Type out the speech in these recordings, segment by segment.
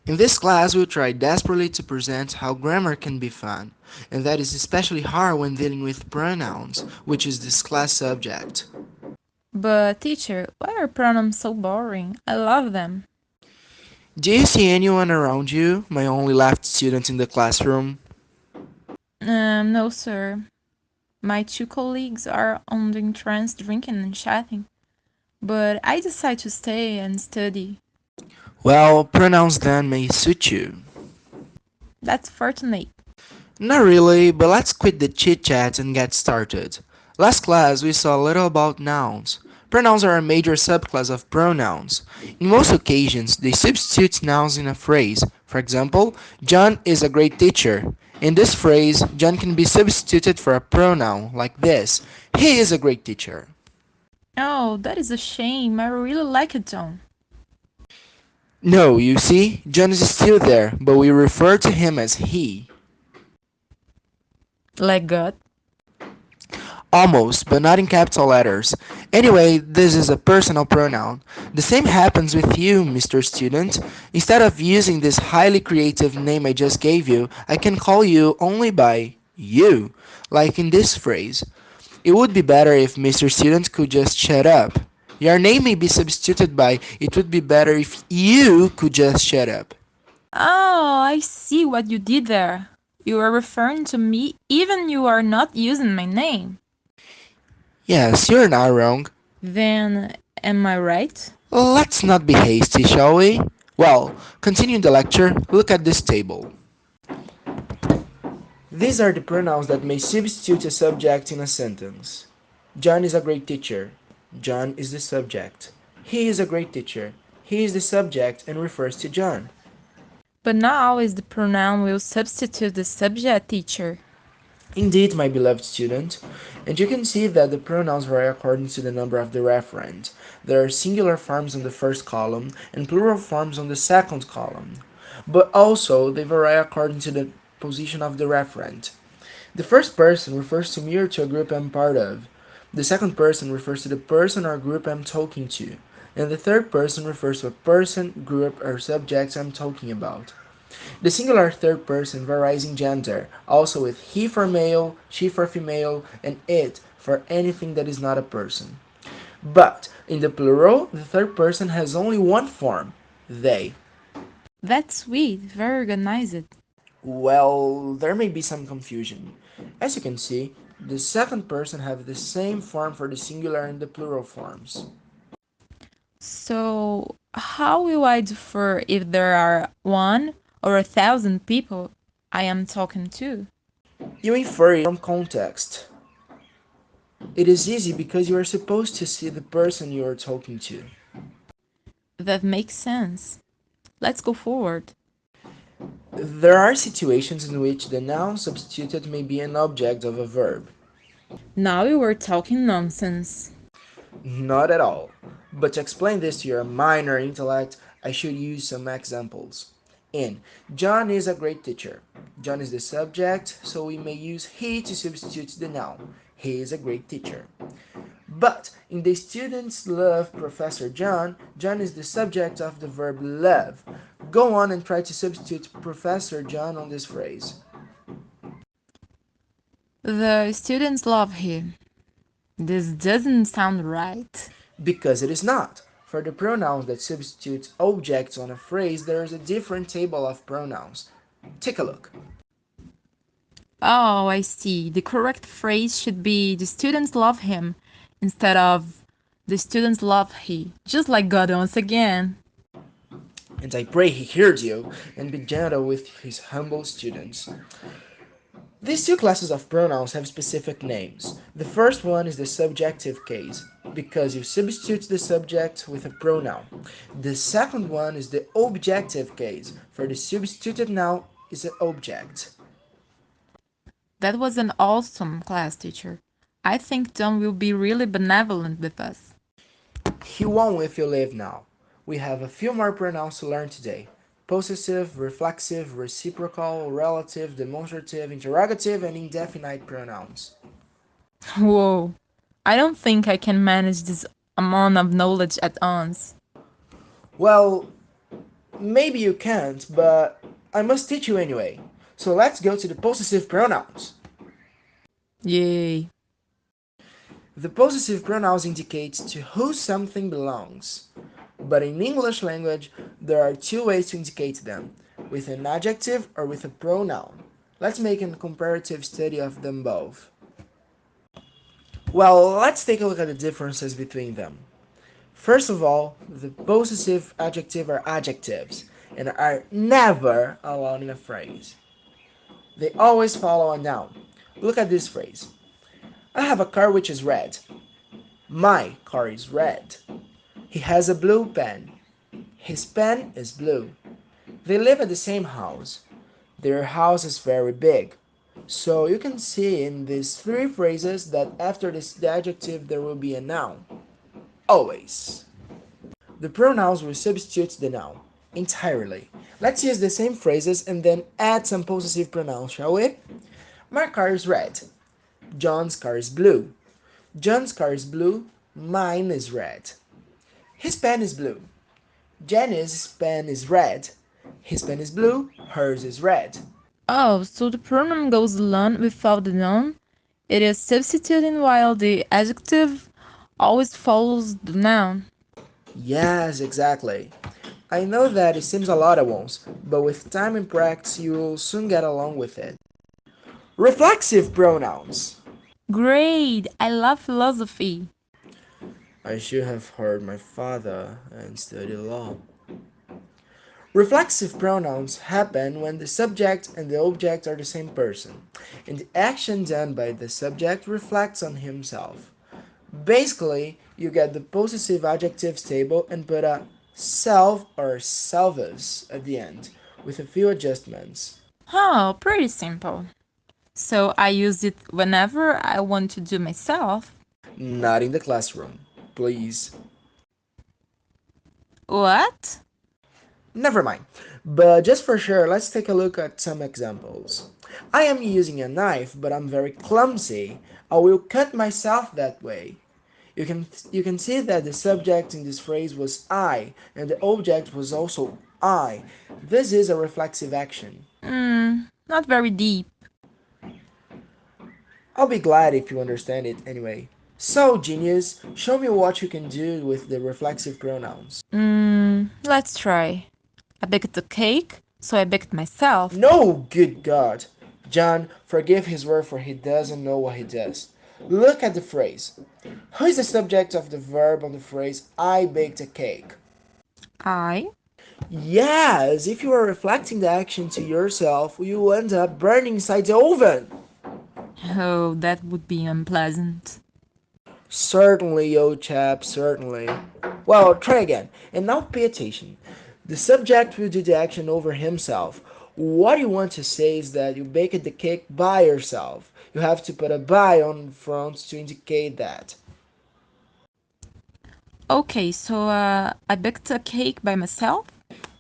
In this class, we'll try desperately to present how grammar can be fun, and that is especially hard when dealing with pronouns, which is this class subject. But teacher, why are pronouns so boring? I love them. Do you see anyone around you, my only left student in the classroom? No, sir. My two colleagues are on the entrance drinking and chatting, but I decide to stay and study. Well, pronouns then may suit you. That's fortunate. Not really, but let's quit the chit chat and get started. Last class we saw a little about nouns. Pronouns are a major subclass of pronouns. In most occasions, they substitute nouns in a phrase. For example, John is a great teacher. In this phrase, John can be substituted for a pronoun like this: he is a great teacher. Oh, that is a shame. I really like it, John. No, you see, John is still there, but we refer to him as he. Like God. Almost, but not in capital letters. Anyway, this is a personal pronoun. The same happens with you, Mr. Student. Instead of using this highly creative name I just gave you, I can call you only by you, like in this phrase. It would be better if Mr. Student could just shut up. Your name may be substituted by it would be better if you could just shut up. Oh, I see what you did there. You are referring to me even you are not using my name. Yes, you're not wrong. Then, am I right? Let's not be hasty, shall we? Well, continuing the lecture, look at this table. These are the pronouns that may substitute a subject in a sentence. John is a great teacher. John is the subject. He is a great teacher. He is the subject and refers to John. But not always the pronoun will substitute the subject, teacher. Indeed, my beloved student, and you can see that the pronouns vary according to the number of the referent. There are singular forms on the first column and plural forms on the second column. But also, they vary according to the position of the referent. The first person refers to me or to a group I'm part of. The second person refers to the person or group I'm talking to. And the third person refers to a person, group, or subject I'm talking about. The singular third person varies in gender, also with he for male, she for female, and it for anything that is not a person. But in the plural, the third person has only one form: they. That's sweet, very organized. Well, there may be some confusion. As you can see, the second person have the same form for the singular and the plural forms. So, how will I differ if there are 1 or 1,000 people I am talking to? You infer it from context. It is easy because you are supposed to see the person you are talking to. That makes sense. Let's go forward. There are situations in which the noun substituted may be an object of a verb. Now you were talking nonsense. Not at all. But to explain this to your minor intellect, I should use some examples. In John is a great teacher. John is the subject, so we may use he to substitute the noun. He is a great teacher. But in the students love Professor John, John is the subject of the verb love. Go on and try to substitute Professor John on this phrase. The students love him. This doesn't sound right. Because it is not. For the pronouns that substitute objects on a phrase, there is a different table of pronouns. Take a look. Oh, I see. The correct phrase should be the students love him instead of the students love he. Just like God once again. And I pray he hears you and be gentle with his humble students. These two classes of pronouns have specific names. The first one is the subjective case, because you substitute the subject with a pronoun. The second one is the objective case, for the substituted noun is an object. That was an awesome class, teacher. I think Tom will be really benevolent with us. He won't if you leave now. We have a few more pronouns to learn today. Possessive, reflexive, reciprocal, relative, demonstrative, interrogative, and indefinite pronouns. Whoa. I don't think I can manage this amount of knowledge at once. Well, Maybe you can't, but I must teach you anyway. So let's go to the possessive pronouns. Yay. The possessive pronouns indicate to who something belongs. But in English language, there are two ways to indicate them, with an adjective or with a pronoun. Let's make a comparative study of them both. Well, let's take a look at the differences between them. First of all, the possessive adjective are adjectives and are never alone in a phrase. They always follow a noun. Look at this phrase. I have a car which is red. My car is red. He has a blue pen. His pen is blue. They live at the same house. Their house is very big. So you can see in these three phrases that after the adjective there will be a noun. Always. The pronouns will substitute the noun entirely. Let's use the same phrases and then add some possessive pronouns, shall we? My car is red. John's car is blue. John's car is blue. Mine is red. His pen is blue. Jenny's pen is red. His pen is blue. Hers is red. Oh, so the pronoun goes alone without the noun. It is substituting while the adjective always follows the noun. Yes, exactly. I know that it seems a lot at once, but with time and practice you will soon get along with it. Reflexive pronouns. Great! I love philosophy. I should have heard my father and studied law. Reflexive pronouns happen when the subject and the object are the same person, and the action done by the subject reflects on himself. Basically, you get the possessive adjectives table and put a self or selvus at the end, with a few adjustments. Oh, pretty simple. So I use it whenever I want to do myself. Not in the classroom, please. What? Never mind. But just for sure, let's take a look at some examples. I am using a knife, but I'm very clumsy. I will cut myself that way. You can see that the subject in this phrase was I, and the object was also I. This is a reflexive action. Not very deep. I'll be glad if you understand it anyway. So, genius, show me what you can do with the reflexive pronouns. Let's try. I baked a cake, so I baked myself. No, good God. John, forgive his word for he doesn't know what he does. Look at the phrase. Who is the subject of the verb on the phrase I baked a cake? I? Yes, if you are reflecting the action to yourself, you will end up burning inside the oven. Oh, that would be unpleasant. Certainly, old chap, certainly. Well, try again. And now pay attention. The subject will do the action over himself. What you want to say is that you baked the cake by yourself. You have to put a by on front to indicate that. Okay, so I baked a cake by myself?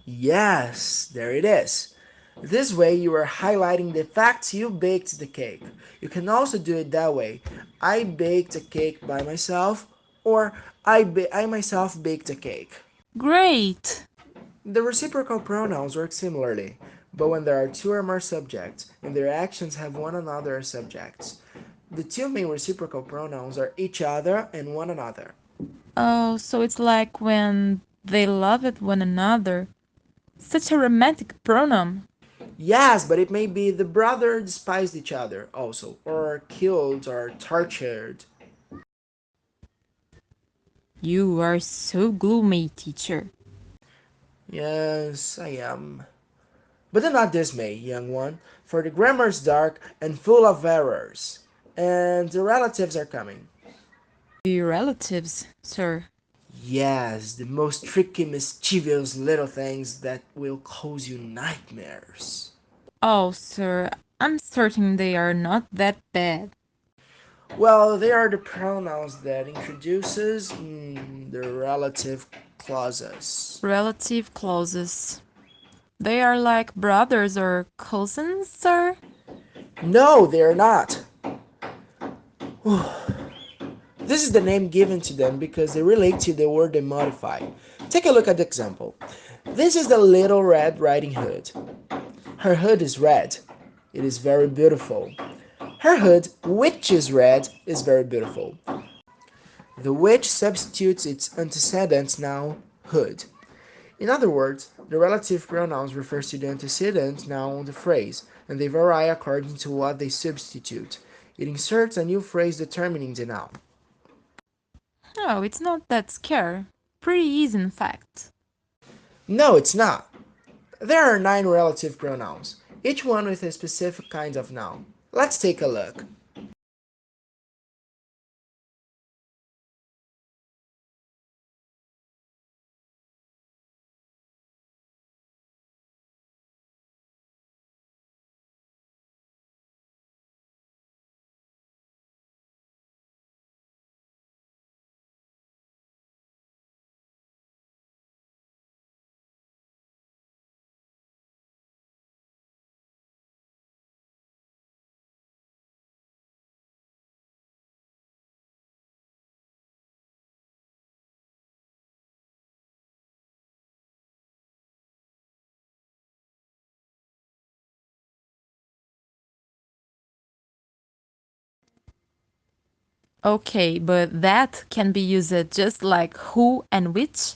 Yes, there it is. This way you are highlighting the fact you baked the cake. You can also do it that way. I baked a cake by myself, or I myself baked a cake. Great! The reciprocal pronouns work similarly, but when there are two or more subjects and their actions have one another as subjects. The two main reciprocal pronouns are each other and one another. Oh, so it's like when they loved one another. Such a romantic pronoun. Yes, but it may be the brother despised each other also, or killed or tortured. You are so gloomy, teacher. Yes, I am. But do not dismay, young one, for the grammar is dark and full of errors, and the relatives are coming. Your relatives, sir. Yes, the most tricky, mischievous little things that will cause you nightmares. Oh, sir, I'm certain they are not that bad. Well, they are the pronouns that introduces the relative clauses. Relative clauses. They are like brothers or cousins, sir? No, they are not. This is the name given to them because they relate to the word they modify. Take a look at the example. This is the Little Red Riding Hood. Her hood is red. It is very beautiful. Her hood, which is red, is very beautiful. The which substitutes its antecedent noun, hood. In other words, the relative pronouns refers to the antecedent noun of the phrase, and they vary according to what they substitute. It inserts a new phrase determining the noun. Oh, it's not that scary. Pretty easy, in fact. No, it's not. There are 9 relative pronouns, each one with a specific kind of noun. Let's take a look. Okay, but that can be used just like who and which?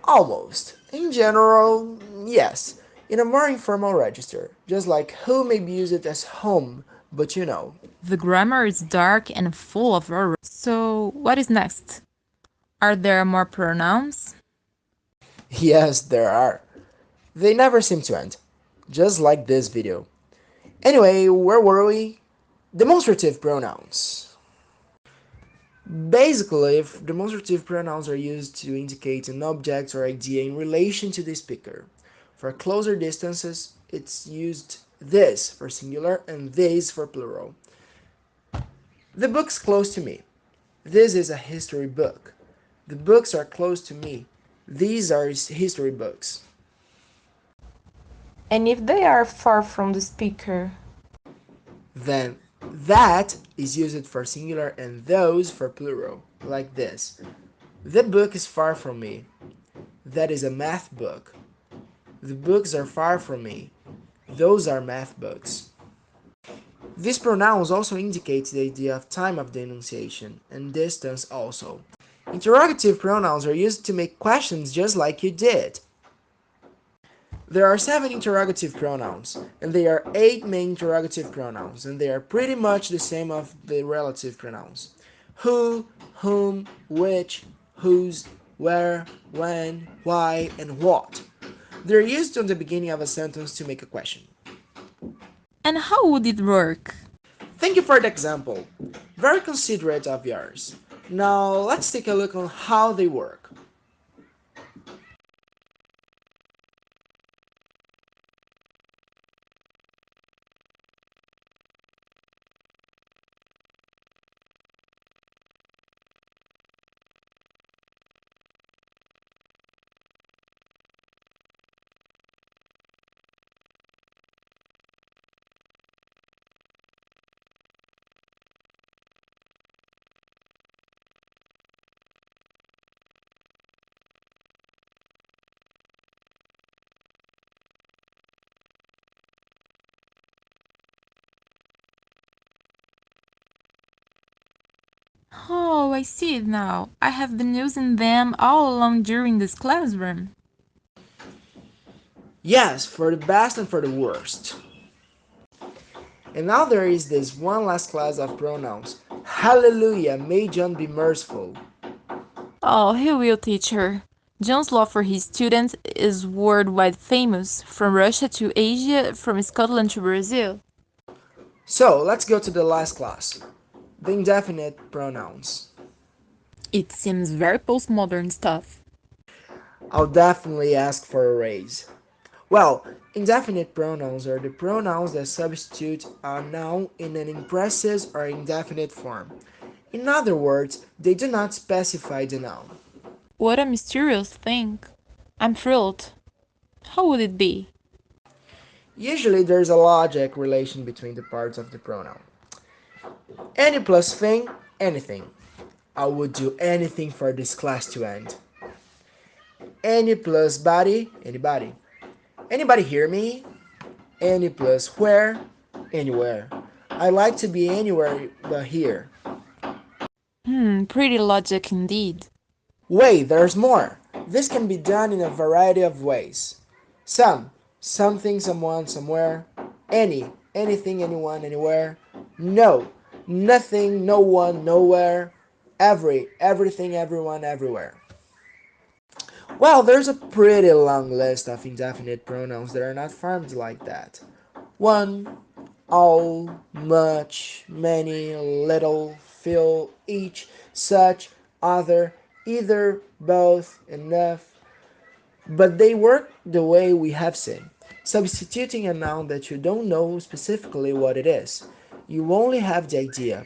Almost. In general, yes. In a more informal register, just like who may be used as home, but you know. The grammar is dark and full of errors. So, what is next? Are there more pronouns? Yes, there are. They never seem to end. Just like this video. Anyway, where were we? Demonstrative pronouns. Basically, if demonstrative pronouns are used to indicate an object or idea in relation to the speaker. For closer distances, it's used this for singular and this for plural. The book's close to me. This is a history book. The books are close to me. These are history books. And if they are far from the speaker? Then that is used for singular and those for plural, like this. The book is far from me. That is a math book. The books are far from me. Those are math books. These pronouns also indicate the idea of time of the enunciation, and distance also. Interrogative pronouns are used to make questions just like you did. There are 7 interrogative pronouns, and they are 8 main interrogative pronouns, and they are pretty much the same of the relative pronouns. Who, whom, which, whose, where, when, why, and what. They're used on the beginning of a sentence to make a question. And how would it work? Thank you for the example. Very considerate of yours. Now let's take a look on how they work. Oh, I see it now. I have been using them all along during this classroom. Yes, for the best and for the worst. And now there is this one last class of pronouns. Hallelujah, may John be merciful. Oh, he will, teacher. John's love for his students is worldwide famous, from Russia to Asia, from Scotland to Brazil. So let's go to the last class. The indefinite pronouns. It seems very postmodern stuff. I'll definitely ask for a raise. Well, indefinite pronouns are the pronouns that substitute a noun in an impressive or indefinite form. In other words, they do not specify the noun. What a mysterious thing. I'm thrilled. How would it be? Usually there's a logic relation between the parts of the pronoun. Any plus thing, anything. I would do anything for this class to end. Any plus body, anybody. Anybody hear me? Any plus where, anywhere. I like to be anywhere but here. Pretty logic indeed. Wait, there's more. This can be done in a variety of ways. Some, something, someone, somewhere. Any, anything, anyone, anywhere. No, nothing, no one, nowhere. Every, everything, everyone, everywhere. Well, there's a pretty long list of indefinite pronouns that are not formed like that. One, all, much, many, little, few, each, such, other, either, both, enough, but they work the way we have seen, substituting a noun that you don't know specifically what it is. You only have the idea.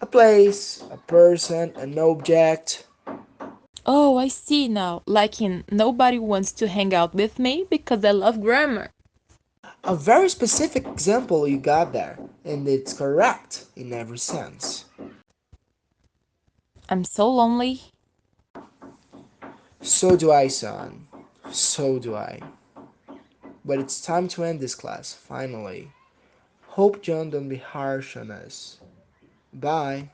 A place, a person, an object. Oh, I see now. Like in nobody wants to hang out with me because I love grammar. A very specific example you got there, and it's correct in every sense. I'm so lonely. So do I, son. So do I. But it's time to end this class, finally. Hope John don't be harsh on us. Bye.